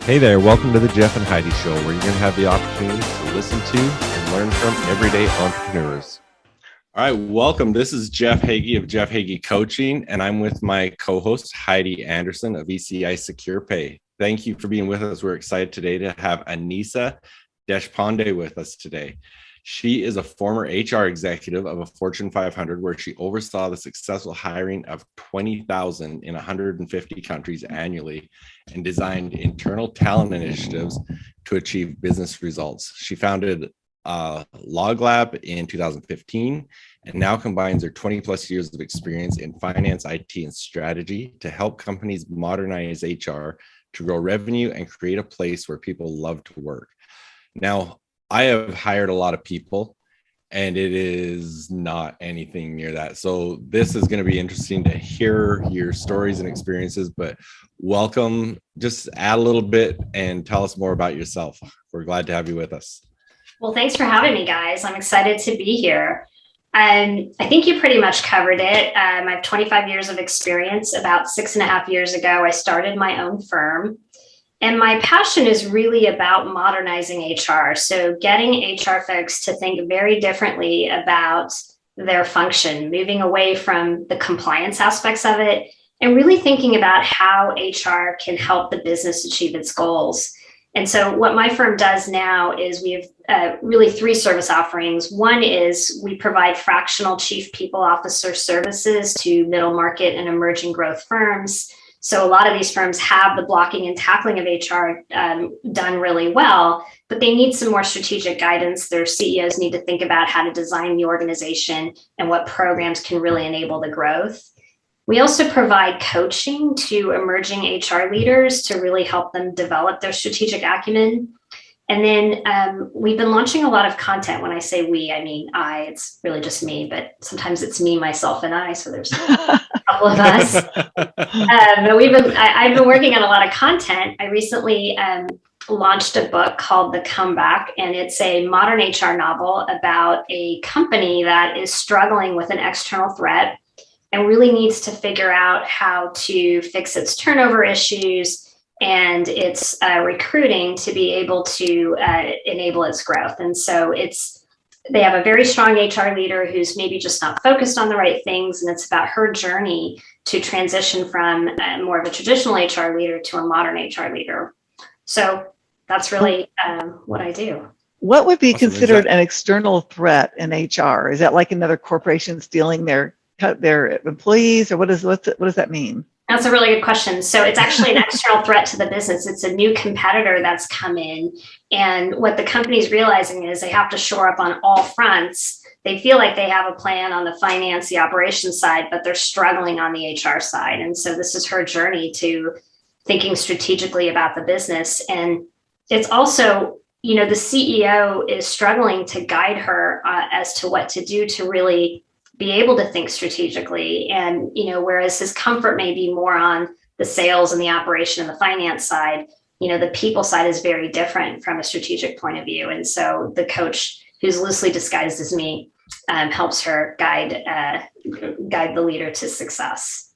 Hey there, welcome to the Jeff and Heidi Show, where you're going to have the opportunity to listen to and learn from everyday entrepreneurs. All right, welcome. This is Jeff Heggie of Jeff Heggie Coaching, and I'm with my co-host Heidi Anderson of ECI Secure Pay. Thank you for being with us. We're excited today to have Annissa Deshpande with us today. She is a former HR executive of a Fortune 500, where she oversaw the successful hiring of 20,000 in 150 countries annually and designed internal talent initiatives to achieve business results. She founded Lōglab in 2015 and now combines her 20 plus years of experience in finance, IT, and strategy to help companies modernize HR to grow revenue and create a place where people love to work. Now, I have hired a lot of people, and it is not anything near that. So this is going to be interesting to hear your stories and experiences, but welcome. Just add a little bit and tell us more about yourself. We're glad to have you with us. Well, thanks for having me, guys. I'm excited to be here. I think you pretty much covered it. I have 25 years of experience. About 6.5 years ago, I started my own firm. And my passion is really about modernizing HR. So getting HR folks to think very differently about their function, moving away from the compliance aspects of it, and really thinking about how HR can help the business achieve its goals. And so what my firm does now is we have really 3 service offerings. One is we provide fractional chief people officer services to middle market and emerging growth firms. So a lot of these firms have the blocking and tackling of HR done really well, but they need some more strategic guidance. Their CEOs need to think about how to design the organization and what programs can really enable the growth. We also provide coaching to emerging HR leaders to really help them develop their strategic acumen. And then we've been launching a lot of content. When I say we, I mean I. It's really just me, but sometimes it's me, myself, and I. So there's a couple of us. But I've been working on a lot of content. I recently launched a book called The Comeback, and it's a modern HR novel about a company that is struggling with an external threat and really needs to figure out how to fix its turnover issues and its recruiting to be able to enable its growth. And so they have a very strong HR leader who's maybe just not focused on the right things. And it's about her journey to transition from more of a traditional HR leader to a modern HR leader. So that's really what I do. What would be considered an external threat in HR? Is that like another corporation stealing their employees, or what does that mean? That's a really good question. So it's actually an external threat to the business. It's a new competitor that's come in. And what the company's realizing is they have to shore up on all fronts. They feel like they have a plan on the finance, the operations side, but they're struggling on the HR side. And so this is her journey to thinking strategically about the business. And it's also, the CEO is struggling to guide her as to what to do to really be able to think strategically. And, whereas his comfort may be more on the sales and the operation and the finance side, the people side is very different from a strategic point of view. And so the coach, who's loosely disguised as me, helps her guide the leader to success.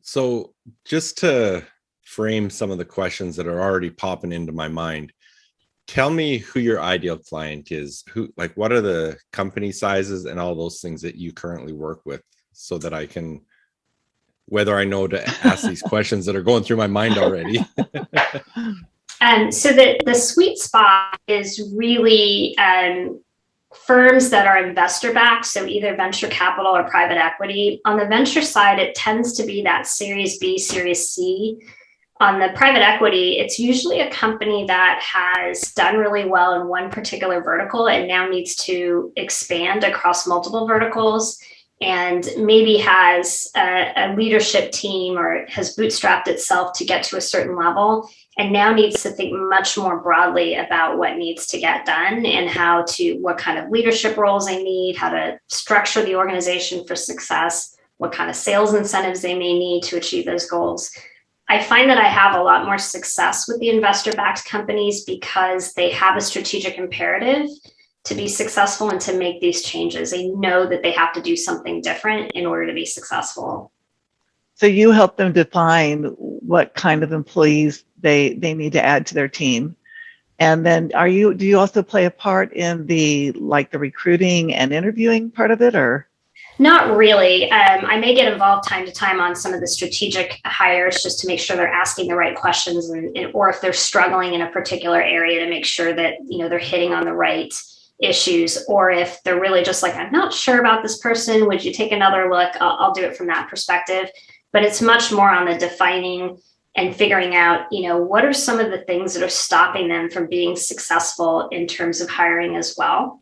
So just to frame some of the questions that are already popping into my mind, tell me who your ideal client is. What are the company sizes and all those things that you currently work with, so that I can, whether I know to ask these questions that are going through my mind already. So the sweet spot is really firms that are investor backed. So either venture capital or private equity. On the venture side, it tends to be that Series B, Series C. On the private equity, it's usually a company that has done really well in one particular vertical and now needs to expand across multiple verticals, and maybe has a leadership team or has bootstrapped itself to get to a certain level and now needs to think much more broadly about what needs to get done and what kind of leadership roles they need, how to structure the organization for success, what kind of sales incentives they may need to achieve those goals. I find that I have a lot more success with the investor-backed companies because they have a strategic imperative to be successful and to make these changes. They know that they have to do something different in order to be successful. So you help them define what kind of employees they need to add to their team? And then do you also play a part in the recruiting and interviewing part of it, or? Not really. I may get involved time to time on some of the strategic hires just to make sure they're asking the right questions, or if they're struggling in a particular area, to make sure that, they're hitting on the right issues, or if they're really just like, I'm not sure about this person, would you take another look? I'll do it from that perspective. But it's much more on the defining and figuring out, what are some of the things that are stopping them from being successful in terms of hiring as well.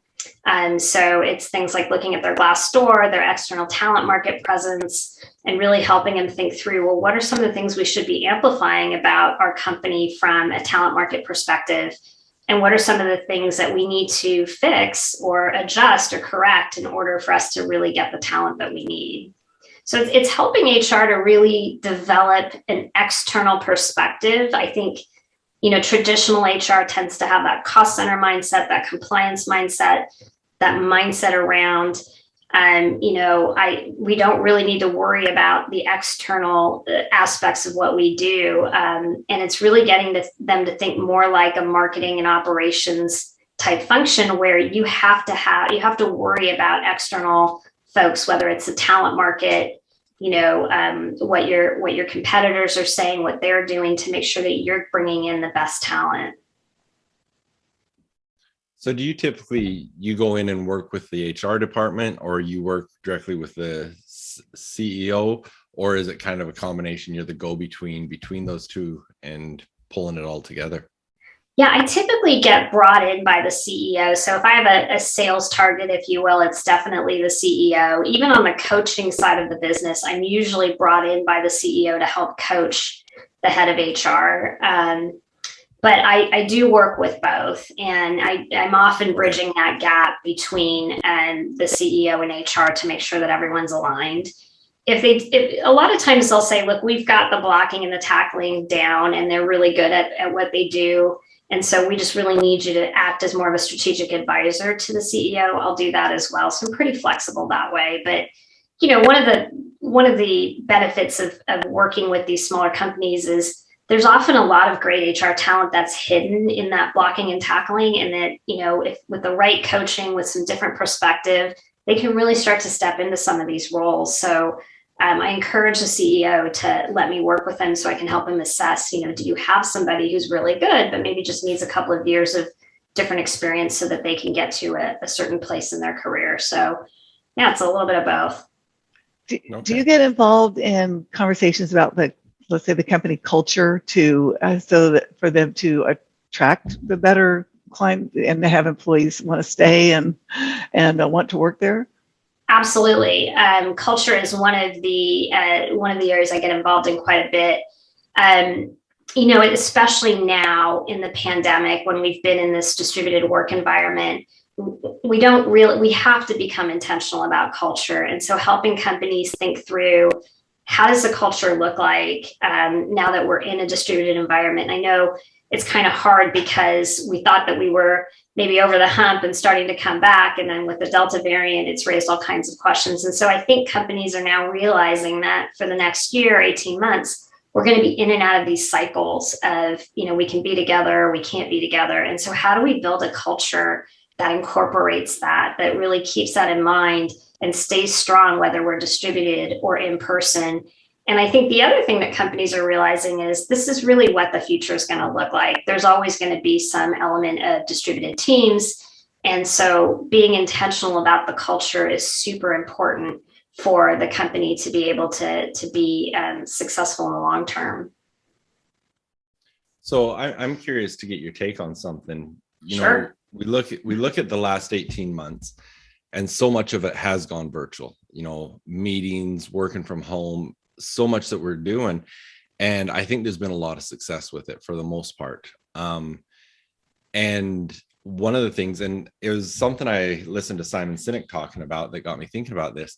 So it's things like looking at their Glassdoor, their external talent market presence, and really helping them think through, well, what are some of the things we should be amplifying about our company from a talent market perspective? And what are some of the things that we need to fix or adjust or correct in order for us to really get the talent that we need? So it's helping HR to really develop an external perspective. I think, traditional HR tends to have that cost center mindset, that compliance mindset, that mindset around, we don't really need to worry about the external aspects of what we do. And it's really getting them to think more like a marketing and operations type function, where you have to worry about external folks, whether it's the talent market, what your competitors are saying, what they're doing, to make sure that you're bringing in the best talent. So do you typically, you go in and work with the HR department, or you work directly with the CEO, or is it kind of a combination? You're the go-between between those two and pulling it all together? Yeah, I typically get brought in by the CEO. So if I have a sales target, if you will, it's definitely the CEO. Even on the coaching side of the business, I'm usually brought in by the CEO to help coach the head of HR. But I do work with both, and I'm often bridging that gap between the CEO and HR to make sure that everyone's aligned. If a lot of times they'll say, look, we've got the blocking and the tackling down, and they're really good at what they do. And so we just really need you to act as more of a strategic advisor to the CEO. I'll do that as well. So I'm pretty flexible that way. But, one of the benefits of working with these smaller companies is there's often a lot of great HR talent that's hidden in that blocking and tackling. And that, if with the right coaching, with some different perspective, they can really start to step into some of these roles. So I encourage the CEO to let me work with them so I can help him assess, do you have somebody who's really good, but maybe just needs a couple of years of different experience so that they can get to a certain place in their career. So yeah, it's a little bit of both. Do you get involved in conversations about let's say the company culture so that for them to attract the better client and to have employees want to stay and want to work there? Absolutely. Culture is one of the areas I get involved in quite a bit. Especially now in the pandemic, when we've been in this distributed work environment, we have to become intentional about culture. And so helping companies think through, how does the culture look like now that we're in a distributed environment? I know it's kind of hard because we thought that we were maybe over the hump and starting to come back. And then with the Delta variant, it's raised all kinds of questions. And so I think companies are now realizing that for the next year, 18 months, we're going to be in and out of these cycles of, we can be together, we can't be together. And so how do we build a culture that incorporates that really keeps that in mind and stays strong, whether we're distributed or in person? And I think the other thing that companies are realizing is this is really what the future is going to look like. There's always going to be some element of distributed teams. And so being intentional about the culture is super important for the company to be able to be successful in the long term. So I'm curious to get your take on something. Sure. We look at the last 18 months, and so much of it has gone virtual, meetings, working from home, so much that we're doing. And I think there's been a lot of success with it for the most part. And one of the things, and it was something I listened to Simon Sinek talking about that got me thinking about this.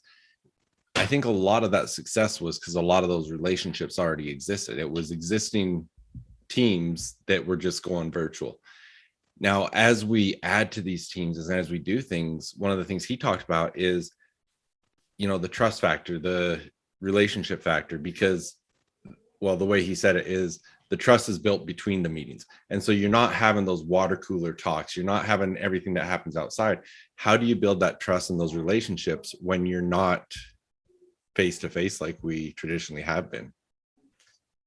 I think a lot of that success was because a lot of those relationships already existed. It was existing teams that were just going virtual. Now, as we add to these teams and as we do things, one of the things he talked about is, the trust factor, the relationship factor, because well, the way he said it is the trust is built between the meetings. And so you're not having those water cooler talks. You're not having everything that happens outside. How do you build that trust in those relationships when you're not face to face like we traditionally have been?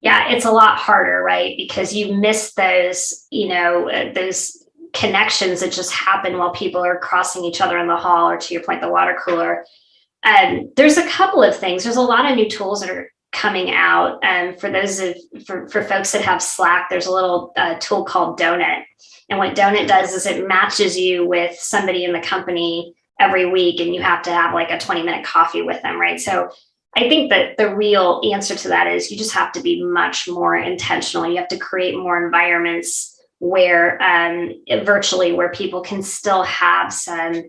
Yeah, it's a lot harder, right? Because you miss those, those connections that just happen while people are crossing each other in the hall, or to your point, the water cooler. There's a couple of things. There's a lot of new tools that are coming out. For folks that have Slack, there's a little tool called Donut. And what Donut does is it matches you with somebody in the company every week, and you have to have like a 20-minute coffee with them, right? So I think that the real answer to that is you just have to be much more intentional. You have to create more environments where virtually where people can still have some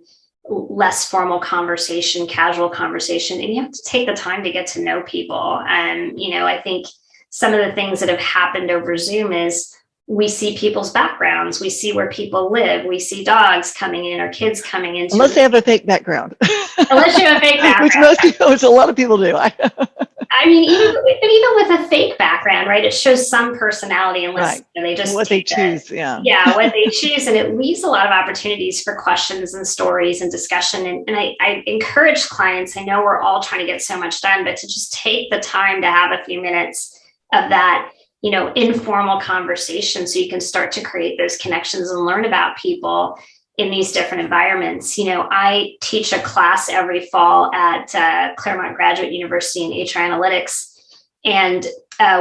less formal conversation, casual conversation, and you have to take the time to get to know people. And, I think some of the things that have happened over Zoom is we see people's backgrounds, we see where people live, we see dogs coming in or kids coming in. Unless they have a fake background. Unless you have a fake background. Which a lot of people do. I mean, even with a fake background, right? It shows some personality, unless they just what they choose. Yeah, what they choose, and it leaves a lot of opportunities for questions and stories and discussion. And I encourage clients. I know we're all trying to get so much done, but to just take the time to have a few minutes of that, informal conversation, so you can start to create those connections and learn about people in these different environments. I teach a class every fall at Claremont Graduate University in HR Analytics. And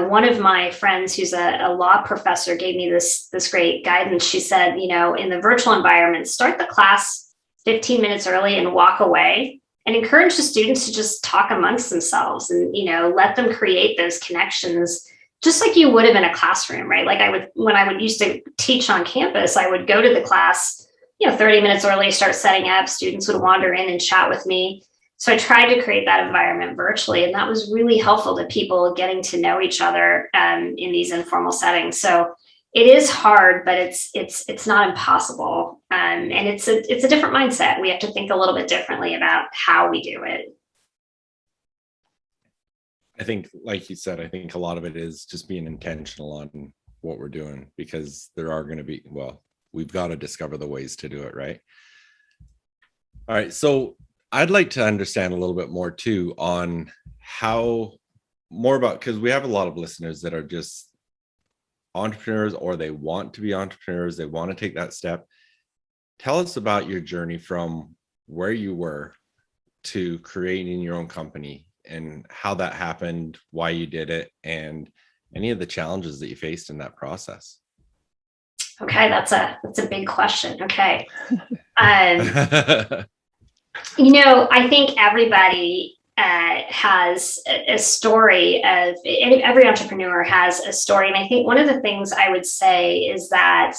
one of my friends who's a law professor gave me this great guidance. She said, in the virtual environment, start the class 15 minutes early and walk away, and encourage the students to just talk amongst themselves and, let them create those connections just like you would have in a classroom, right? Like when I would used to teach on campus, I would go to the class 30 minutes early, start setting up, students would wander in and chat with me. So I tried to create that environment virtually, and that was really helpful to people getting to know each other in these informal settings. So it is hard, but it's not impossible. And it's a different mindset. We have to think a little bit differently about how we do it. I think, like you said, I think a lot of it is just being intentional on what we're doing, because there are going to be, we've got to discover the ways to do it, right? All right. So I'd like to understand a little bit more too on because we have a lot of listeners that are just entrepreneurs, or they want to be entrepreneurs. They want to take that step. Tell us about your journey from where you were to creating your own company, and how that happened, why you did it, and any of the challenges that you faced in that process. Okay, that's a big question. Okay. I think everybody has a story every entrepreneur has a story. And I think one of the things I would say is that,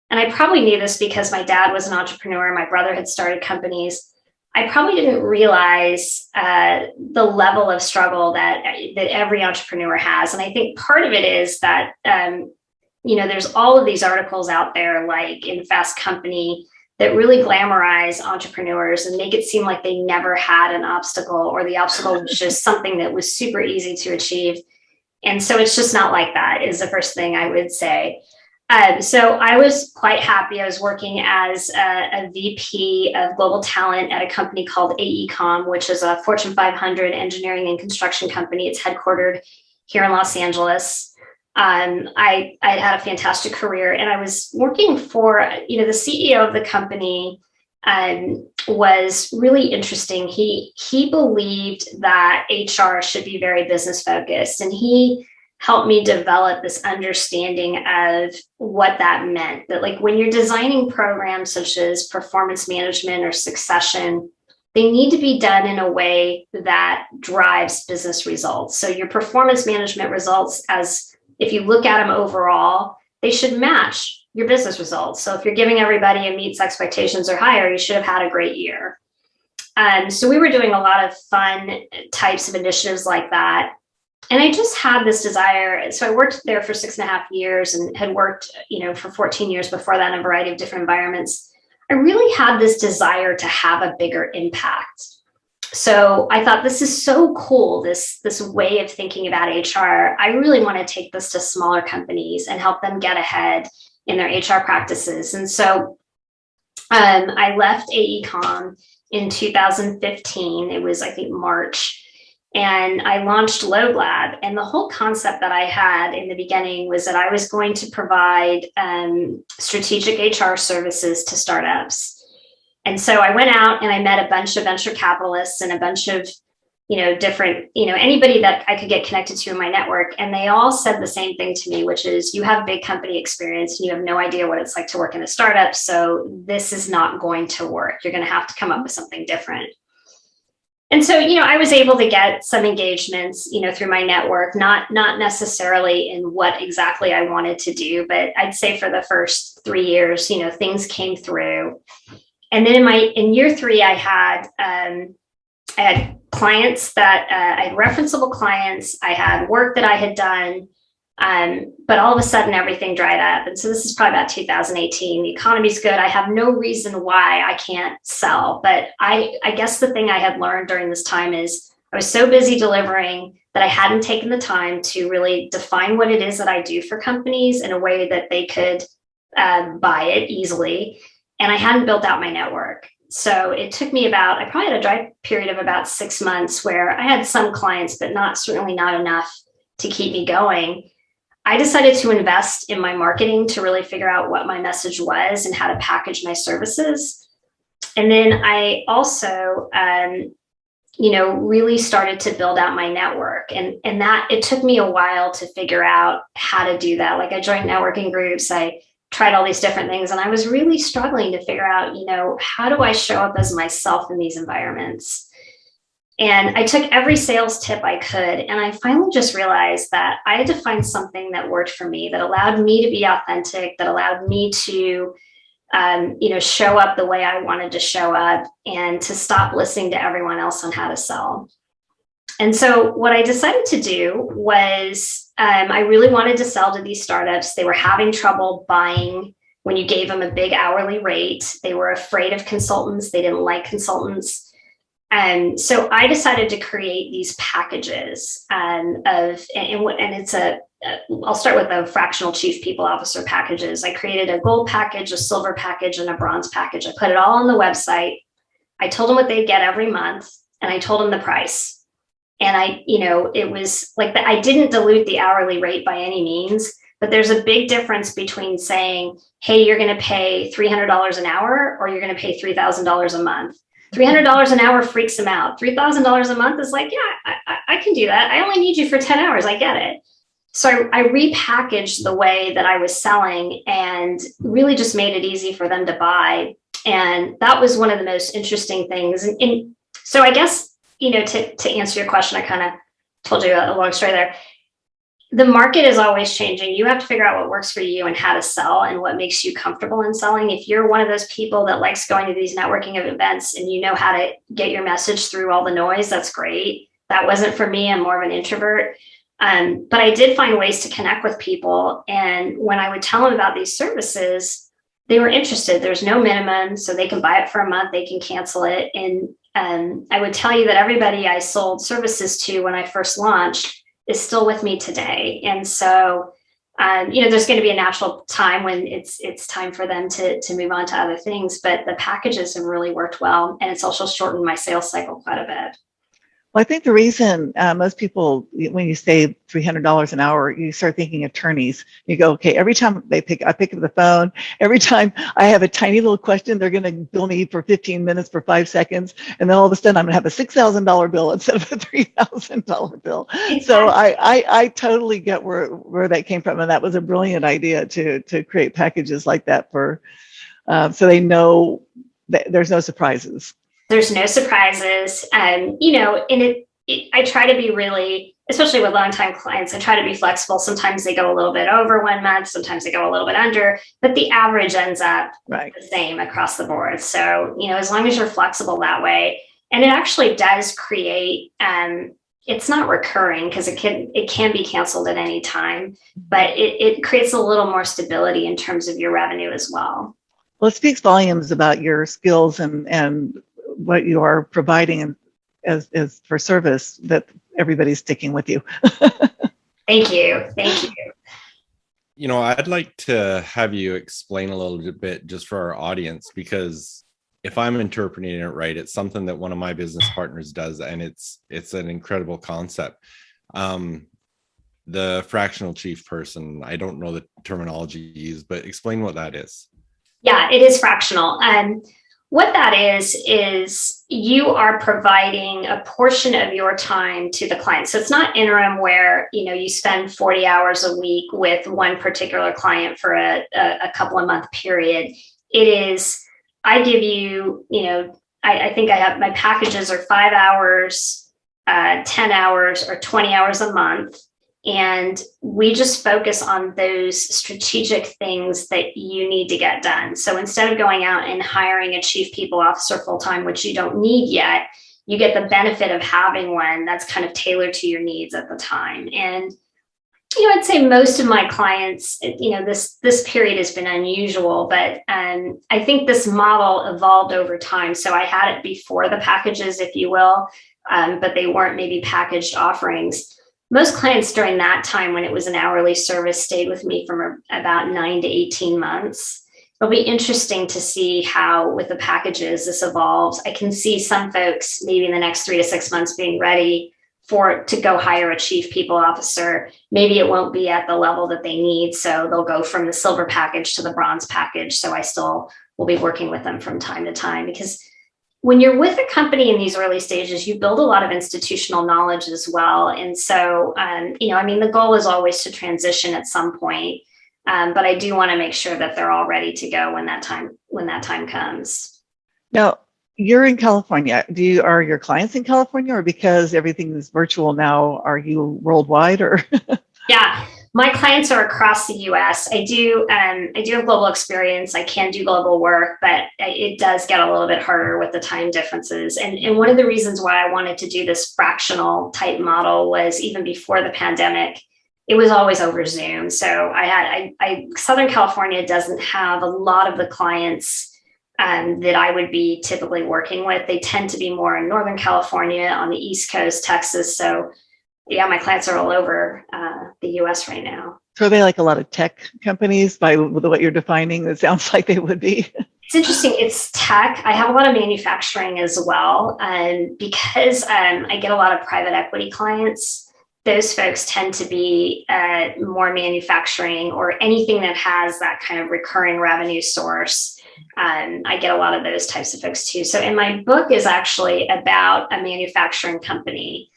and I probably knew this because my dad was an entrepreneur, my brother had started companies, I probably didn't realize the level of struggle that every entrepreneur has. And I think part of it is that, there's all of these articles out there, like in Fast Company, that really glamorize entrepreneurs and make it seem like they never had an obstacle, or the obstacle was just something that was super easy to achieve. And so it's just not like that, is the first thing I would say. So I was quite happy. I was working as a VP of global talent at a company called AECom, which is a Fortune 500 engineering and construction company. It's headquartered here in Los Angeles. I had a fantastic career, and I was working for, the CEO of the company was really interesting. He believed that HR should be very business focused, and he helped me develop this understanding of what that meant. That, like, when you're designing programs such as performance management or succession, they need to be done in a way that drives business results. So your performance management results, as if you look at them overall, they should match your business results. So if you're giving everybody a meets expectations or higher, you should have had a great year. So we were doing a lot of fun types of initiatives like that. And I just had this desire. So I worked there for 6.5 years and had worked, for 14 years before that in a variety of different environments. I really had this desire to have a bigger impact. So I thought, this is so cool, this way of thinking about HR. I really want to take this to smaller companies and help them get ahead in their HR practices. And so I left AECom in 2015. It was, I think, March. And I launched Lōglab. And the whole concept that I had in the beginning was that I was going to provide strategic HR services to startups. And so I went out and I met a bunch of venture capitalists and a bunch of, different, anybody that I could get connected to in my network. And they all said the same thing to me, which is, you have big company experience and you have no idea what it's like to work in a startup. So this is not going to work. You're going to have to come up with something different. And so, I was able to get some engagements, through my network, not necessarily in what exactly I wanted to do, but I'd say for the first 3 years, things came through. And then in year 3, I had clients that I had referenceable clients. I had work that I had done, but all of a sudden everything dried up. And so this is probably about 2018. The economy's good. I have no reason why I can't sell. But I guess the thing I had learned during this time is I was so busy delivering that I hadn't taken the time to really define what it is that I do for companies in a way that they could buy it easily. And I hadn't built out my network. So it took me I probably had a dry period of about 6 months where I had some clients, but certainly not enough to keep me going. I decided to invest in my marketing to really figure out what my message was and how to package my services. And then I also, really started to build out my network. And that it took me a while to figure out how to do that. Like, I joined networking groups, I tried all these different things, and I was really struggling to figure out, how do I show up as myself in these environments? And I took every sales tip I could, and I finally just realized that I had to find something that worked for me, that allowed me to be authentic, that allowed me to, show up the way I wanted to show up, and to stop listening to everyone else on how to sell. And so what I decided to do was, I really wanted to sell to these startups. They were having trouble buying when you gave them a big hourly rate. They were afraid of consultants. They didn't like consultants. And so I decided to create these packages I'll start with the fractional chief people officer packages. I created a gold package, a silver package, and a bronze package. I put it all on the website. I told them what they'd get every month, and I told them the price. And it was like I didn't dilute the hourly rate by any means, but there's a big difference between saying, hey, you're going to pay $300 an hour, or you're going to pay $3,000 a month. $300 an hour freaks them out. $3,000 a month is like, yeah, I can do that. I only need you for 10 hours. I get it. So I repackaged the way that I was selling and really just made it easy for them to buy. And that was one of the most interesting things. And so I guess, to answer your question, I kind of told you a long story there. The market is always changing. You have to figure out what works for you and how to sell and what makes you comfortable in selling. If you're one of those people that likes going to these networking events and you know how to get your message through all the noise, that's great. That wasn't for me. I'm more of an introvert. But I did find ways to connect with people. And when I would tell them about these services, they were interested. There's no minimum, so they can buy it for a month, they can cancel it. And I would tell you that everybody I sold services to when I first launched is still with me today. And so, there's going to be a natural time when it's time for them to move on to other things, but the packages have really worked well. And it's also shortened my sales cycle quite a bit. Well, I think the reason most people, when you say $300 an hour, you start thinking attorneys. You go, okay, every time I pick up the phone, every time I have a tiny little question, they're going to bill me for 15 minutes for 5 seconds. And then all of a sudden I'm going to have a $6,000 bill instead of a $3,000 bill. Exactly. So I totally get where that came from. And that was a brilliant idea to create packages like that so they know that there's no surprises. There's no surprises. And I try to be really, especially with longtime clients, I try to be flexible. Sometimes they go a little bit over 1 month, sometimes they go a little bit under, but the average ends up the same across the board. So, as long as you're flexible that way, and it actually does create, it's not recurring because it can be canceled at any time, but it creates a little more stability in terms of your revenue as well. Well, it speaks volumes about your skills and what you are providing as for service that everybody's sticking with you. Thank you. I'd like to have you explain a little bit just for our audience, because if I'm interpreting it right, it's something that one of my business partners does, and it's an incredible concept. The fractional chief person, I don't know the terminology used, but explain what that is. Yeah, it is fractional. What that is you are providing a portion of your time to the client. So it's not interim where, you spend 40 hours a week with one particular client for a couple of month period. It is, I give you, I think I have my packages are 5 hours, 10 hours, or 20 hours a month. And we just focus on those strategic things that you need to get done. So instead of going out and hiring a chief people officer full-time, which you don't need yet, you get the benefit of having one that's kind of tailored to your needs at the time. And, I'd say most of my clients, this period has been unusual, but I think this model evolved over time. So I had it before the packages, if you will, but they weren't maybe packaged offerings. Most clients during that time, when it was an hourly service, stayed with me from about 9 to 18 months. It'll be interesting to see how, with the packages, this evolves. I can see some folks maybe in the next 3 to 6 months being ready to go hire a chief people officer. Maybe it won't be at the level that they need, so they'll go from the silver package to the bronze package. So I still will be working with them from time to time, because when you're with a company in these early stages, you build a lot of institutional knowledge as well. And so, the goal is always to transition at some point, but I do want to make sure that they're all ready to go when that time comes. Now, you're in California. Are your clients in California, or because everything is virtual now, are you worldwide? Or Yeah. My clients are across the U.S. I do have global experience. I can do global work, but it does get a little bit harder with the time differences. And one of the reasons why I wanted to do this fractional type model was, even before the pandemic, it was always over Zoom. So Southern California doesn't have a lot of the clients that I would be typically working with. They tend to be more in Northern California, on the East Coast, Texas. So yeah, my clients are all over the U.S. right now. So are they like a lot of tech companies by what you're defining? It sounds like they would be. It's interesting. It's tech. I have a lot of manufacturing as well. Because I get a lot of private equity clients, those folks tend to be more manufacturing or anything that has that kind of recurring revenue source. I get a lot of those types of folks too. So in my book is actually about a manufacturing company.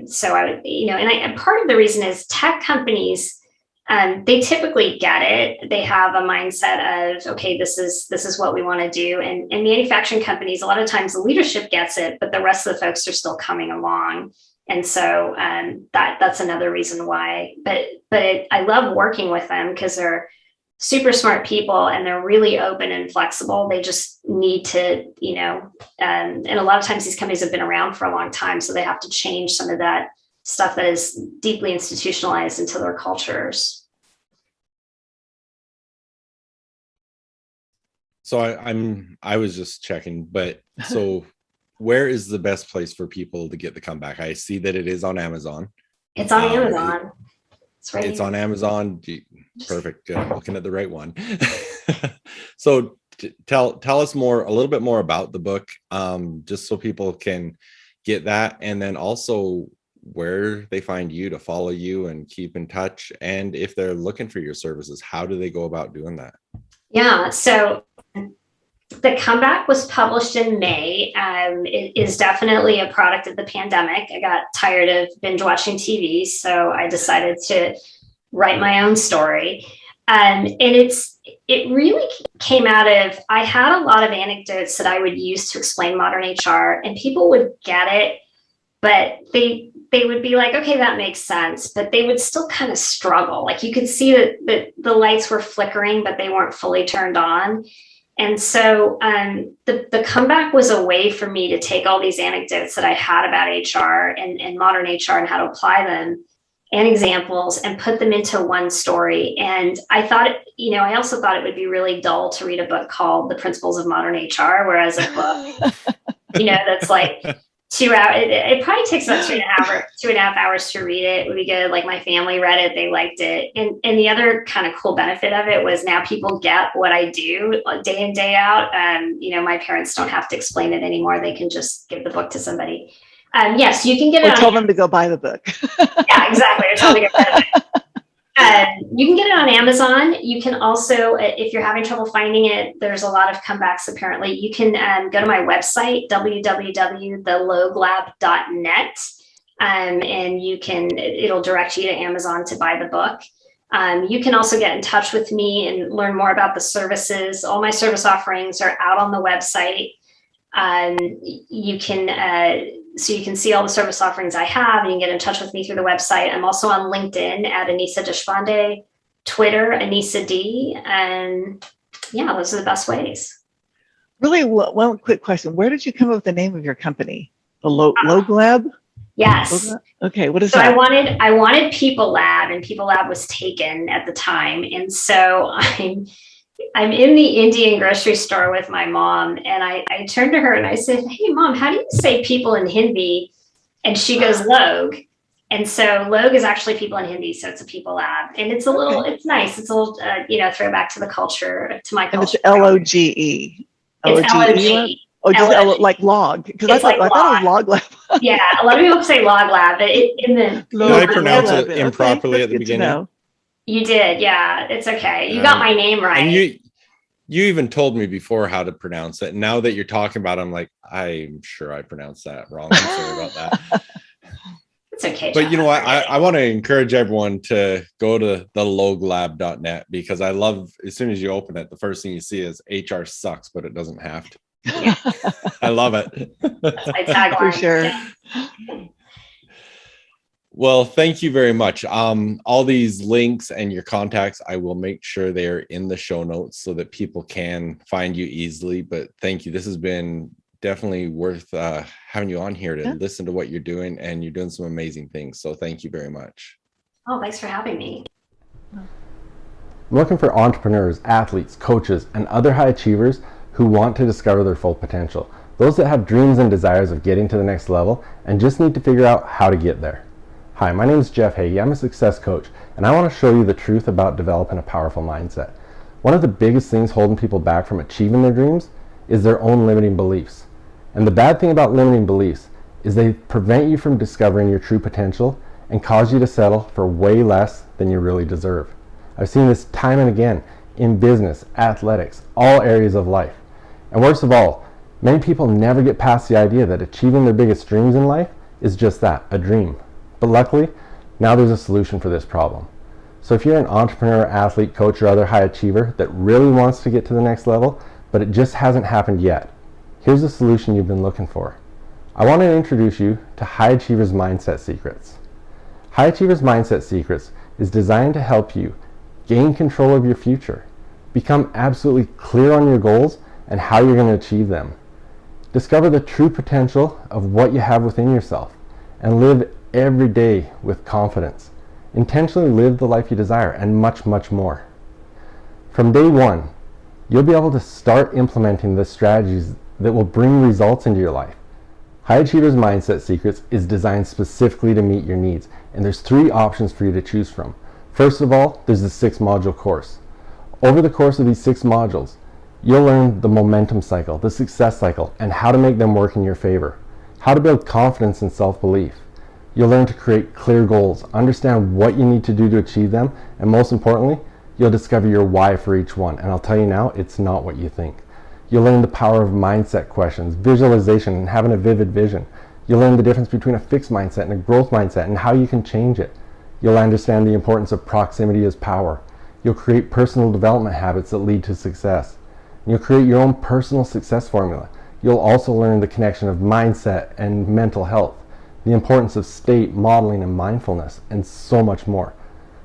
So I would, and part of the reason is tech companies, they typically get it. They have a mindset of, okay, this is what we want to do. And manufacturing companies, a lot of times the leadership gets it, but the rest of the folks are still coming along. And so that's another reason why. But I love working with them because they're super smart people and they're really open and flexible. They just need to, and a lot of times these companies have been around for a long time, so they have to change some of that stuff that is deeply institutionalized into their cultures. So I was just checking, but so where is the best place for people to get the comeback? I see that it is on Amazon. It's on Amazon. It's on Amazon. Perfect. Good. I'm looking at the right one. So tell us a little bit more about the book, just so people can get that, and then also where they find you to follow you and keep in touch. And if they're looking for your services, how do they go about doing that? Yeah. So the comeback was published in May. It is definitely a product of the pandemic. I got tired of binge watching TV, so I decided to write my own story. And it really came out of, I had a lot of anecdotes that I would use to explain modern HR, and people would get it, but they would be like, okay, that makes sense. But they would still kind of struggle. Like you could see that the lights were flickering, but they weren't fully turned on. And so the comeback was a way for me to take all these anecdotes that I had about HR and modern HR and how to apply them, and examples, and put them into one story. And I thought, I also thought it would be really dull to read a book called The Principles of Modern HR, whereas a book, that's like 2 hours. It probably takes about 2.5 hours to read it. It would be good. Like my family read it, they liked it. And the other kind of cool benefit of it was now people get what I do day in, day out. My parents don't have to explain it anymore. They can just give the book to somebody. Yes, you can get it. Or tell them to go buy the book. Yeah, exactly. Or tell them to go buy the book. You can get it on Amazon. You can also, if you're having trouble finding it, there's a lot of comebacks apparently. You can go to my website, www.loglab.net, and it'll direct you to Amazon to buy the book. You can also get in touch with me and learn more about the services. All my service offerings are out on the website. So you can see all the service offerings I have. You can get in touch with me through the website. I'm also on LinkedIn at Annissa Deshpande, Twitter, Annissa D. And yeah, those are the best ways. Really, one quick question. Where did you come up with the name of your company? The Lōglab? Yes. Lōglab? Okay, what is that? So I wanted People Lab, and People Lab was taken at the time. And so I'm in the Indian grocery store with my mom, and I turned to her and I said, "Hey mom, how do you say people in Hindi?" And she goes, "Log." And so Log is actually people in Hindi. So it's a People Lab, and it's it's nice. It's a little, throwback to the culture, to my culture. And it's L-O-G-E. It's L-O-G. Oh, just like log. Because I thought it was Lōglab. Yeah. A lot of people say Lōglab, but Did I pronounce it improperly at the beginning? You did, yeah. It's okay. You got my name right. And you even told me before how to pronounce it. Now that you're talking about it, I'm like, I'm sure I pronounced that wrong. I'm sorry about that. It's okay. But you know what? I want to encourage everyone to go to the loglab.net, because I love, as soon as you open it, the first thing you see is HR sucks, but it doesn't have to. I love it. That's my tagline. For sure. Well, thank you very much. All these links and your contacts, I will make sure they're in the show notes so that people can find you easily. But thank you. This has been definitely worth having you on here to listen to what you're doing, and you're doing some amazing things. So thank you very much. Oh, thanks for having me. I'm looking for entrepreneurs, athletes, coaches, and other high achievers who want to discover their full potential. Those that have dreams and desires of getting to the next level and just need to figure out how to get there. Hi, my name is Jeff Heggie. I'm a success coach, and I want to show you the truth about developing a powerful mindset. One of the biggest things holding people back from achieving their dreams is their own limiting beliefs. And the bad thing about limiting beliefs is they prevent you from discovering your true potential and cause you to settle for way less than you really deserve. I've seen this time and again in business, athletics, all areas of life. And worst of all, many people never get past the idea that achieving their biggest dreams in life is just that, a dream. But luckily, now there's a solution for this problem. So if you're an entrepreneur, athlete, coach, or other high achiever that really wants to get to the next level, but it just hasn't happened yet, here's the solution you've been looking for. I want to introduce you to High Achievers Mindset Secrets. High Achievers Mindset Secrets is designed to help you gain control of your future, become absolutely clear on your goals and how you're going to achieve them, discover the true potential of what you have within yourself, and live every day with confidence. Intentionally live the life you desire, and much, much more. From day one, you'll be able to start implementing the strategies that will bring results into your life. High Achievers Mindset Secrets is designed specifically to meet your needs, and there's 3 options for you to choose from. First of all, there's the 6-module course. Over the course of these 6 modules, you'll learn the momentum cycle, the success cycle, and how to make them work in your favor. How to build confidence and self-belief. You'll learn to create clear goals, understand what you need to do to achieve them, and most importantly, you'll discover your why for each one. And I'll tell you now, it's not what you think. You'll learn the power of mindset questions, visualization, and having a vivid vision. You'll learn the difference between a fixed mindset and a growth mindset and how you can change it. You'll understand the importance of proximity as power. You'll create personal development habits that lead to success. And you'll create your own personal success formula. You'll also learn the connection of mindset and mental health, the importance of state, modeling, and mindfulness, and so much more.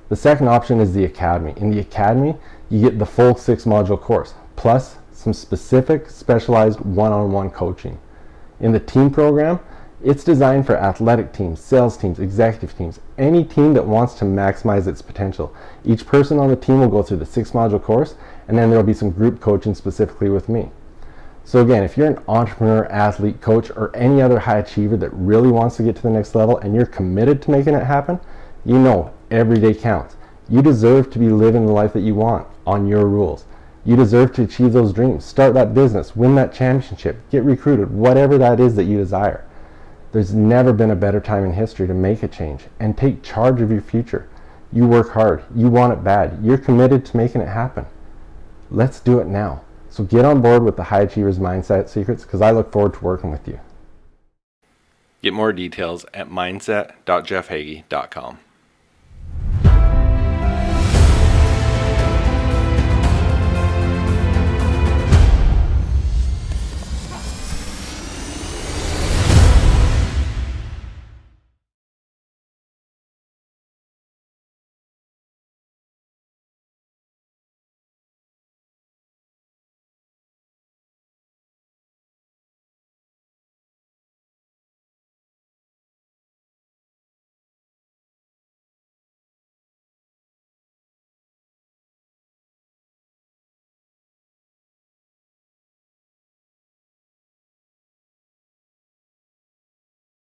The second option is the Academy. In the Academy, you get the full 6-module course, plus some specific, specialized one-on-one coaching. In the team program, it's designed for athletic teams, sales teams, executive teams, any team that wants to maximize its potential. Each person on the team will go through the 6-module course, and then there'll be some group coaching specifically with me. So again, if you're an entrepreneur, athlete, coach, or any other high achiever that really wants to get to the next level and you're committed to making it happen, you know every day counts. You deserve to be living the life that you want on your rules. You deserve to achieve those dreams, start that business, win that championship, get recruited, whatever that is that you desire. There's never been a better time in history to make a change and take charge of your future. You work hard, you want it bad, you're committed to making it happen. Let's do it now. So get on board with the High Achievers Mindset Secrets, because I look forward to working with you. Get more details at mindset.jeffheggie.com.